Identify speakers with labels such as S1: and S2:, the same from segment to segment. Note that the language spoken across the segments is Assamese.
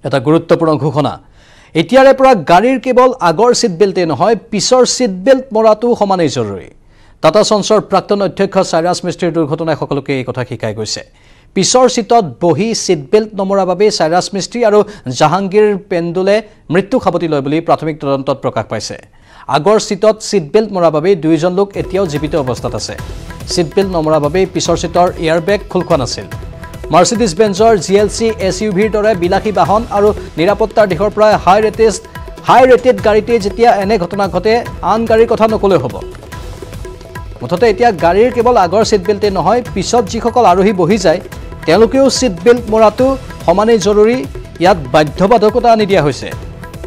S1: এটা গুৰুত্বপূৰ্ণ ঘোষণা এতিয়াৰে পৰা গাড়ীৰ কেৱল আগৰ সিট বেল্টে নহয় পিছৰ সিট বেল্ট মৰাটো সমানেই জৰুৰী টাটা সঞ্চৰ প্ৰাক্তন অধ্যক্ষ সাইৰাছ মিস্ত্ৰীৰ দুৰ্ঘটনাই সকলোকে এই কথা শিকাই গৈছে পিছৰ সিটত বহি সিট বেল্ট নমৰাৰ বাবে সাইৰাছ মিস্ত্ৰী আৰু জাহাংগীৰ পেণ্ডুলে মৃত্যু খাবতি লয় বুলি প্ৰাথমিক তদন্তত প্ৰকাশ পাইছে আগৰ সিটত সিট বেল্ট মৰাৰ বাবে দুইজন লোক এতিয়াও জীৱিত অৱস্থাত আছে সিট বেল্ট নমৰাৰ বাবে পিছৰ সিটৰ এয়াৰবেগ খোল খোৱা নাছিল মাৰ্সিডিজ বেঞ্জৰ জিএলসি এসইউভিৰ দৰে বিলাসী বাহন আৰু নিৰাপত্তাৰ দিশৰ পৰা হাই ৰেটেড গাড়ীতে যেতিয়া এনে ঘটনা ঘটে আন গাড়ীৰ কথা নকলে হ'ব মুঠতে এতিয়া গাড়ীৰ কেৱল আগৰ সিট বেল্টে নহয় পিছত যিসকল আৰোহী বহি যায় তেওঁলোকেও সিট বেল্ট মৰাটো সমানেই জৰুৰী ইয়াত বাধ্যবাধকতা আনি দিয়া হৈছে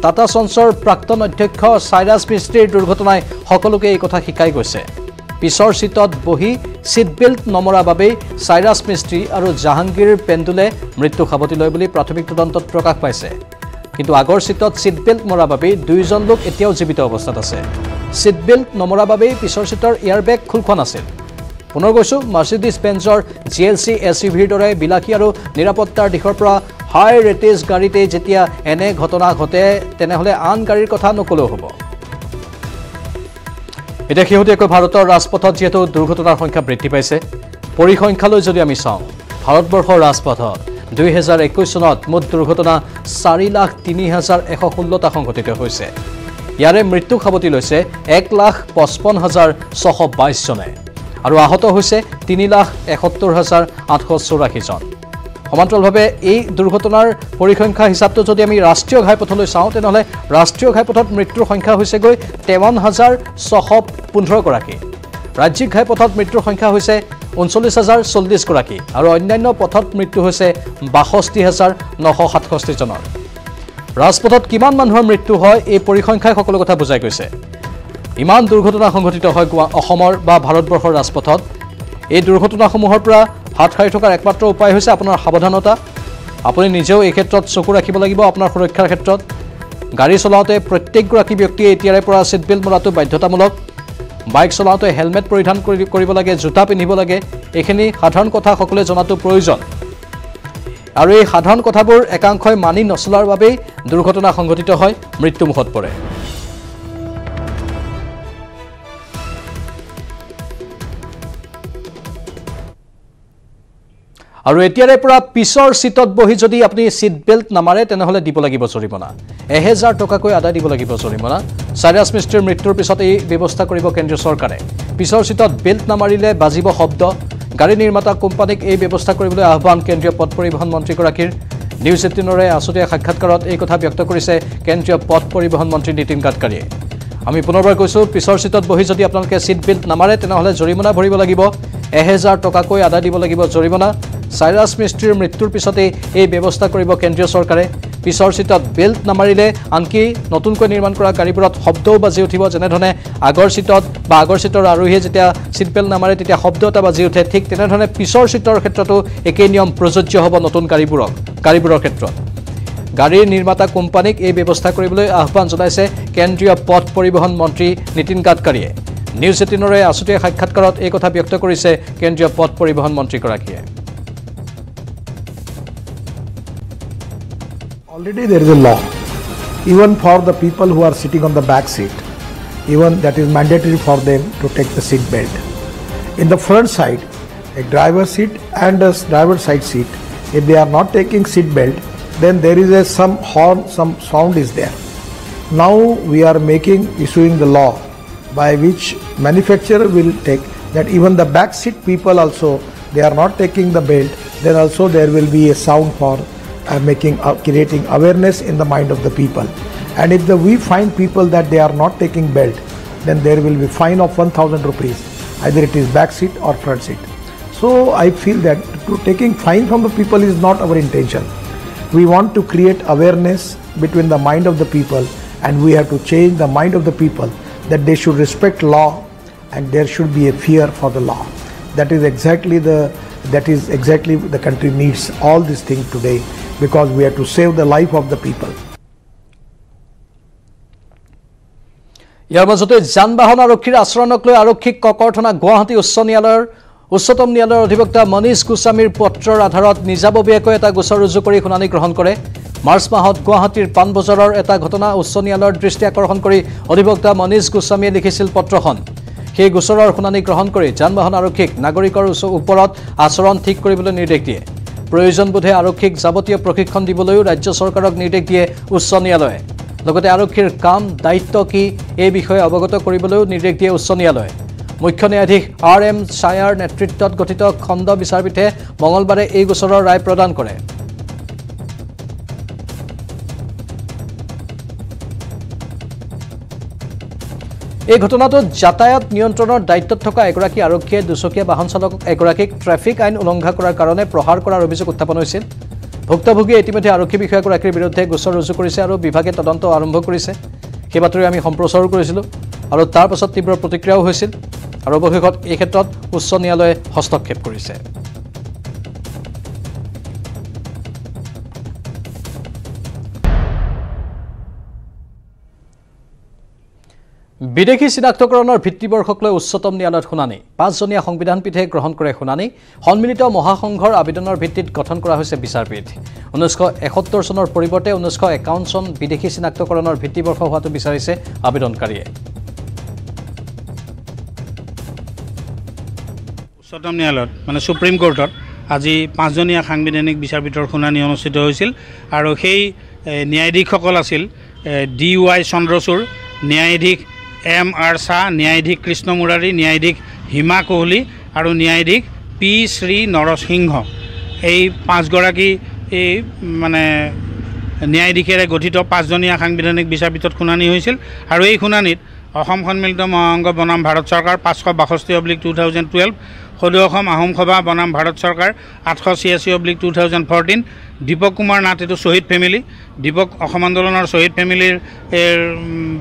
S1: টাটা সঞ্চৰ প্ৰাক্তন অধ্যক্ষ সাইৰাছ মিস্ত্ৰীৰ দুৰ্ঘটনাই সকলোকে এই কথা শিকাই গৈছে পিছৰ সিটত বহি সিট বেল্ট নমৰাৰ বাবে সাইৰাছ মিস্ত্ৰী আৰু জাহাংগীৰ পেণ্ডুলে মৃত্যু খাবতি লয় বুলি প্ৰাথমিক তদন্তত প্ৰকাশ পাইছে কিন্তু আগৰ সিটত সিট বেল্ট মৰাৰ বাবে দুইজন লোক এতিয়াও জীৱিত অৱস্থাত আছে সিট বেল্ট নমৰাৰ বাবে পিছৰ সিটৰ এয়াৰবেগ খোল খোৱা নাছিল পুনৰ কৈছো মাৰ্সিডিজ বেঞ্জৰ জিএলসি এসইউভিৰ দৰে বিলাসী আৰু নিৰাপত্তাৰ দিশৰ পৰা হাই ৰেটেজ গাড়ীতে যেতিয়া এনে ঘটনা ঘটে তেনেহলে আন গাড়ীৰ কথা নকলেও হ'ব এটা শেহতীয়াকৈ ভাৰতৰ ৰাজপথত যেহেতু দুৰ্ঘটনাৰ সংখ্যা বৃদ্ধি পাইছে পৰিসংখ্যালৈ যদি আমি চাওঁ ভাৰতবৰ্ষৰ ৰাজপথত 2021 চনত মুঠ দুৰ্ঘটনা 4,03,116টা সংঘটিত হৈছে ইয়াৰে মৃত্যু খাবতি লৈছে 1,55,622 জনে আৰু আহত হৈছে 3,71,884 জন সমান্তৰালভাৱে এই দুৰ্ঘটনাৰ পৰিসংখ্যা হিচাপটো যদি আমি ৰাষ্ট্ৰীয় ঘাইপথলৈ চাওঁ তেনেহলে ৰাষ্ট্ৰীয় ঘাইপথত মৃত্যুৰ সংখ্যা হৈছে গৈ 53,615 গৰাকী ৰাজ্যিক ঘাইপথত মৃত্যুৰ সংখ্যা হৈছে 39,040 গৰাকী আৰু অন্যান্য পথত মৃত্যু হৈছে 62,967 জনৰ ৰাজপথত কিমান মানুহৰ মৃত্যু হয় এই পৰিসংখ্যাই সকলো কথা বুজাই গৈছে ইমান দুৰ্ঘটনা সংঘটিত হয় অসমৰ বা ভাৰতবৰ্ষৰ ৰাজপথত এই দুৰ্ঘটনাসমূহৰ পৰা হাত সাৰি থকাৰ একমাত্ৰ উপায় হৈছে আপোনাৰ সাৱধানতা আপুনি নিজেও এই ক্ষেত্ৰত চকু ৰাখিব লাগিব আপোনাৰ সুৰক্ষাৰ ক্ষেত্ৰত গাড়ী চলাওঁতে প্ৰত্যেকগৰাকী ব্যক্তিয়ে এতিয়াৰে পৰা সিট বেল্ট মৰাটো বাধ্যতামূলক বাইক চলাওঁতে হেলমেট পৰিধান কৰিব লাগে জোতা পিন্ধিব লাগে এইখিনি সাধাৰণ কথা সকলোৱে জনাটো প্ৰয়োজন আৰু এই সাধাৰণ কথাবোৰ একাংশই মানি নচলাৰ বাবে দুৰ্ঘটনা সংঘটিত হয় মৃত্যুমুখত পৰে আৰু এতিয়াৰে পৰা পিছৰ সিটত বহি যদি আপুনি সিট বেল্ট নামাৰে তেনেহলে দিব লাগিব জৰিমনা 1000 টকাকৈ আদায় দিব লাগিব জৰিমনা সাইৰাছ মিস্ত্ৰীৰ মৃত্যুৰ পিছত এই ব্যৱস্থা কৰিব কেন্দ্ৰীয় চৰকাৰে পিছৰ সিটত বেল্ট নামাৰিলে বাজিব শব্দ গাড়ী নিৰ্মাতা কোম্পানীক এই ব্যৱস্থা কৰিবলৈ আহ্বান কেন্দ্ৰীয় পথ পৰিবহণ মন্ত্ৰীগৰাকীৰ নিউজ 18ৰে আছুতীয়া সাক্ষাৎকাৰত এই কথা ব্যক্ত কৰিছে কেন্দ্ৰীয় পথ পৰিবহণ মন্ত্ৰী নীতিন গাডকাৰীয়ে আমি পুনৰবাৰ কৈছো পিছৰ সিটত বহি যদি আপোনালোকে সিট বেল্ট নামাৰে তেনেহলে জৰিমনা ভৰিব লাগিব 1000 টকাকৈ আদায় দিব লাগিব জৰিমনা সাইৰাছ মিস্ত্ৰীৰ মৃত্যুৰ পিছতে এই ব্যৱস্থা কৰিব কেন্দ্ৰীয় চৰকাৰে পিছৰ সিটত বেল্ট নামাৰিলে আনকি নতুনকৈ নিৰ্মাণ কৰা গাড়ীবোৰত শব্দও বাজি উঠিব যেনে ধৰণে আগৰ সিটত বা আগৰ সিটৰ আৰোহীয়ে যেতিয়া সিট বেল্ট নামাৰে তেতিয়া শব্দ এটা বাজি উঠে ঠিক তেনে ধৰণে পিছৰ সিটৰ ক্ষেত্ৰতো একেই নিয়ম প্ৰযোজ্য হ'ব নতুন গাড়ীবোৰৰ ক্ষেত্ৰত গাড়ীৰ নিৰ্মাতা কোম্পানীক এই ব্যৱস্থা কৰিবলৈ আহ্বান জনাইছে কেন্দ্ৰীয় পথ পৰিবহণ মন্ত্ৰী নীতিন গাডকাৰীয়ে নিউজ 18ৰে আছুতীয়া সাক্ষাৎকাৰত এই কথা ব্যক্ত কৰিছে কেন্দ্ৰীয় পথ পৰিবহণ মন্ত্ৰীগৰাকীয়ে
S2: Already there is a law, even for the people who are sitting on the back seat, even that is mandatory for them to take the seat belt. In the front side, a driver's seat and a driver's side seat, if they are not taking seat belt, then there is some horn, some sound is there. Now we are issuing the law by which manufacturer will take that even the back seat people also, they are not taking the belt, then also there will be a sound for creating awareness in the mind of the people. And if we find people that they are not taking belt, then there will be fine of 1,000 rupees, either it is back seat or front seat. So I feel that taking fine from the people is not our intention. We want to create awareness between the mind of the people, and we have to change the mind of the people that they should respect law and there should be a fear for the law. That is exactly the country needs all these things today, because we have to save the life of the people.
S1: ইয়াৰ মাজতে যান-বাহন আৰক্ষীৰ আচৰণক লৈ আৰক্ষীক ককৰ্থনা গুৱাহাটী উচ্চতম ন্যায়ালয়ৰ অধিবক্তা মনীষ গোস্বামীৰ পত্ৰৰ আধাৰত নিজাববীয়াকৈ এটা গোচৰ ৰুজু কৰি শুনানি গ্ৰহণ কৰে মাৰ্চ মাহত গুৱাহাটীৰ পাণবজাৰৰ এটা ঘটনা উচ্চ ন্যায়ালয়ৰ দৃষ্টি আকৰ্ষণ কৰি অধিবক্তা মনীষ গোস্বামীয়ে লিখিছিল পত্ৰখন সেই গোচৰৰ শুনানি গ্ৰহণ কৰি যান-বাহন আৰক্ষীক নাগৰিকৰ ওপৰত আচৰণ ঠিক কৰিবলৈ নিৰ্দেশ দিয়ে প্ৰয়োজন বোধে আৰক্ষীক যাৱতীয় প্ৰশিক্ষণ দিবলৈও ৰাজ্য চৰকাৰক নিৰ্দেশ দিয়ে উচ্চ ন্যায়ালয়ে লগতে আৰক্ষীৰ কাম দায়িত্ব কি এই বিষয়ে অৱগত কৰিবলৈও নিৰ্দেশ দিয়ে উচ্চ ন্যায়ালয়ে মুখ্য ন্যায়াধীশ RM ছায়াৰ নেতৃত্বত গঠিত খণ্ড বিচাৰপীঠে মঙলবাৰে এই গোচৰৰ ৰায় প্ৰদান কৰে এই ঘটনাটোত যাতায়াত নিয়ন্ত্ৰণৰ দায়িত্বত থকা এগৰাকী আৰক্ষীয়ে দুচকীয়া বাহন চালক এগৰাকীক ট্ৰাফিক আইন উলংঘা কৰাৰ কাৰণে প্ৰহাৰ কৰাৰ অভিযোগ উত্থাপন হৈছিল ভুক্তভোগীয়ে ইতিমধ্যে আৰক্ষী বিষয়াগৰাকীৰ বিৰুদ্ধে গোচৰ ৰুজু কৰিছে আৰু বিভাগে তদন্ত আৰম্ভ কৰিছে সেই বাতৰি আমি সম্প্ৰচাৰো কৰিছিলোঁ আৰু তাৰ পাছত তীব্ৰ প্ৰতিক্ৰিয়াও হৈছিল আৰু অৱশেষত এই ক্ষেত্ৰত উচ্চ ন্যায়ালয়ে হস্তক্ষেপ কৰিছে বিদেশী চিনাক্তকৰণৰ ভিত্তিবৰ্ষক লৈ উচ্চতম ন্যায়ালয়ত শুনানি 5জনীয়া সংবিধান পীঠে গ্ৰহণ কৰে শুনানি সন্মিলিত মহাসংঘৰ আবেদনৰ ভিত্তিত গঠন কৰা হৈছে বিচাৰপীঠ 1971 চনৰ পৰিৱৰ্তে 1951 চন বিদেশী চিনাক্তকৰণৰ ভিত্তিবৰ্ষ হোৱাটো বিচাৰিছে আবেদনকাৰীয়ে
S3: উচ্চতম ন্যায়ালয়ত মানে সুপ্ৰিম কোৰ্টত আজি 5জনীয়া সাংবিধানিক বিচাৰপীঠৰ শুনানি অনুষ্ঠিত হৈছিল আৰু সেই ন্যায়াধীশসকল আছিল DY চন্দ্ৰচূড় ন্যায়াধীশ MR শাহ ন্যায়াধীশ কৃষ্ণ মুৰাৰী ন্যায়াধীশ হিমা কোহলি আৰু ন্যায়াধীশ P শ্ৰী নৰসিংহ এই 5গৰাকী এই মানে ন্যায়াধীশেৰে গঠিত 5জনীয়া সাংবিধানিক বিচাৰপীঠত শুনানি হৈছিল আৰু এই শুনানিত অসম সন্মিলিত মহাসংঘ বনাম ভাৰত চৰকাৰ 562/2012 সদৌ অসম আহোম সভা বনাম ভাৰত চৰকাৰ 886/2014 দীপক কুমাৰ নাথ এটো শহীদ ফেমিলি দীপক অসম আন্দোলনৰ শহীদ ফেমিলিৰ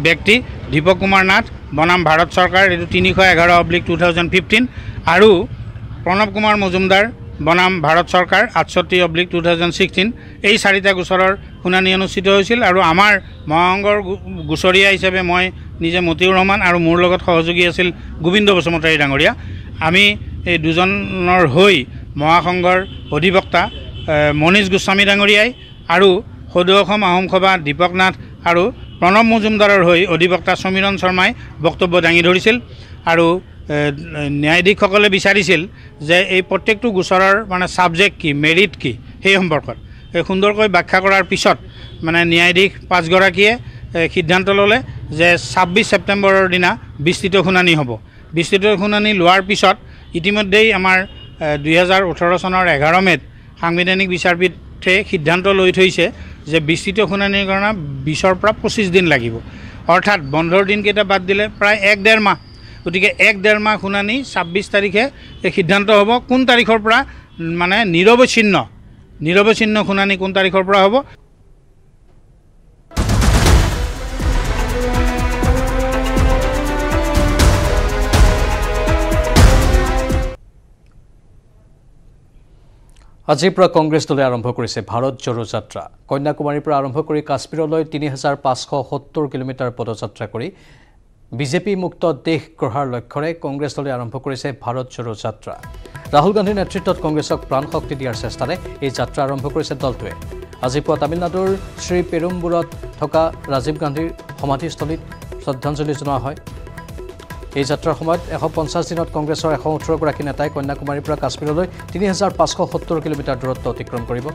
S3: ব্যক্তি দীপক কুমাৰ নাথ বনাম ভাৰত চৰকাৰ এটো 311/2015 আৰু প্ৰণৱ কুমাৰ মজুমদাৰ বনাম ভাৰত চৰকাৰ 68/2016 এই চাৰিটা গোচৰৰ শুনানি অনুষ্ঠিত হৈছিল আৰু আমাৰ মহাসংঘৰ গোচৰীয়া হিচাপে মই নিজে মতিউৰ ৰহমান আৰু মোৰ লগত সহযোগী আছিল গোবিন্দ বসুমতাৰী ডাঙৰীয়া আমি এই দুজনৰ হৈ মহাসংঘৰ অধিবক্তা মনীষ গোস্বামী ডাঙৰীয়াই আৰু সদৌ অসম আহোম সভা দীপক নাথ আৰু প্ৰণৱ মজুমদাৰৰ হৈ অধিবক্তা সমীৰণ শৰ্মাই বক্তব্য দাঙি ধৰিছিল আৰু ন্যায়াধীশসকলে বিচাৰিছিল যে এই প্ৰত্যেকটো গোচৰৰ মানে সাবজেক্ট কি মেৰিট কি সেই সম্পৰ্কত সুন্দৰকৈ ব্যাখ্যা কৰাৰ পিছত মানে ন্যায়াধীশ 5গৰাকীয়ে সিদ্ধান্ত ল'লে যে 26 ছেপ্টেম্বৰৰ দিনা বিস্তৃত শুনানি হ'ব বিস্তৃত শুনানি লোৱাৰ পিছত ইতিমধ্যেই আমাৰ 2018 চনৰ 11 মেত সাংবিধানিক বিচাৰপীঠে সিদ্ধান্ত লৈ থৈছে যে বিস্তৃত শুনানিৰ কাৰণে 20ৰ পৰা 25 দিন লাগিব অৰ্থাৎ বন্ধৰ দিনকেইটা বাদ দিলে প্ৰায় 1.5 মাহ গতিকে 1.5 মাহ শুনানি 26 তাৰিখে এই সিদ্ধান্ত হ'ব কোন তাৰিখৰ পৰা মানে নিৰৱচ্ছিন্ন শুনানি কোন তাৰিখৰ পৰা হ'ব
S1: আজিৰ পৰা কংগ্ৰেছ দলে আৰম্ভ কৰিছে ভাৰত জোড়ো যাত্ৰা কন্যাকুমাৰীৰ পৰা আৰম্ভ কৰি কাশ্মীৰলৈ 3570 কিলোমিটাৰ পদযাত্ৰা কৰি বিজেপি মুক্ত দেশ গঢ়াৰ লক্ষ্যৰে কংগ্ৰেছ দলে আৰম্ভ কৰিছে ভাৰত জোড়ো যাত্ৰা ৰাহুল গান্ধীৰ নেতৃত্বত কংগ্ৰেছক প্ৰাণ শক্তি দিয়াৰ চেষ্টাৰে এই যাত্ৰা আৰম্ভ কৰিছে দলটোৱে আজি পুৱা তামিলনাডুৰ শ্ৰী পেৰুম্বুৰত থকা ৰাজীৱ গান্ধীৰ সমাধিস্থলীত শ্ৰদ্ধাঞ্জলি জনোৱা হয় এই যাত্ৰাৰ সময়ত 150 দিনত কংগ্ৰেছৰ 118গৰাকী নেতাই কন্যাকুমাৰীৰ পৰা কাশ্মীৰলৈ 3570 কিলোমিটাৰ দূৰত্ব অতিক্ৰম কৰিব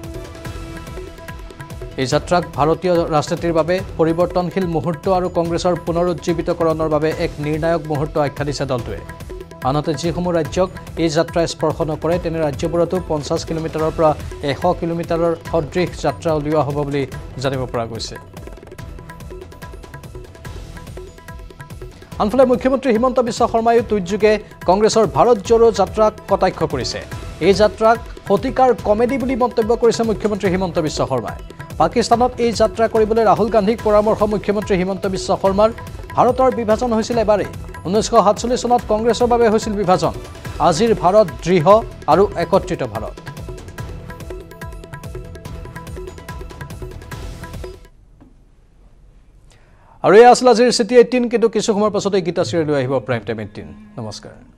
S1: এই যাত্ৰাক ভাৰতীয় ৰাজনীতিৰ বাবে পৰিৱৰ্তনশীল মুহূৰ্ত আৰু কংগ্ৰেছৰ পুনৰুজ্জীৱিতকৰণৰ বাবে এক নিৰ্ণায়ক মুহূৰ্ত আখ্যা দিছে দলটোৱে আনহাতে যিসমূহ ৰাজ্যক এই যাত্ৰাই স্পৰ্শ নকৰে তেনে ৰাজ্যবোৰতো 50 কিলোমিটাৰৰ পৰা 100 কিলোমিটাৰৰ সদৃশ যাত্ৰা উলিওৱা হ'ব বুলি জানিব পৰা গৈছে আনফালে মুখ্যমন্ত্ৰী হিমন্ত বিশ্ব শৰ্মাই টুইটযোগে কংগ্ৰেছৰ ভাৰত জোড়ো যাত্ৰাক কটাক্ষ কৰিছে এই যাত্ৰাক হতিকাৰ কমেডি বুলি মন্তব্য কৰিছে মুখ্যমন্ত্ৰী হিমন্ত বিশ্ব শৰ্মাই পাকিস্তানত এই যাত্ৰা কৰিবলৈ ৰাহুল গান্ধীক পৰামৰ্শ মুখ্যমন্ত্ৰী হিমন্ত বিশ্ব শৰ্মাৰ ভাৰতৰ বিভাজন হৈছিল এবাৰে 1947 চনত কংগ্ৰেছৰ বাবে হৈছিল বিভাজন আজিৰ ভাৰত দৃঢ় আৰু একত্ৰিত ভাৰত আৰু এই আছিল আজিৰ চিটি 18 কিন্তু কিছু সময়ৰ পাছতে গীতা চিৰিয়েল লৈ আহিব প্ৰাইম টাইম 18 নমস্কাৰ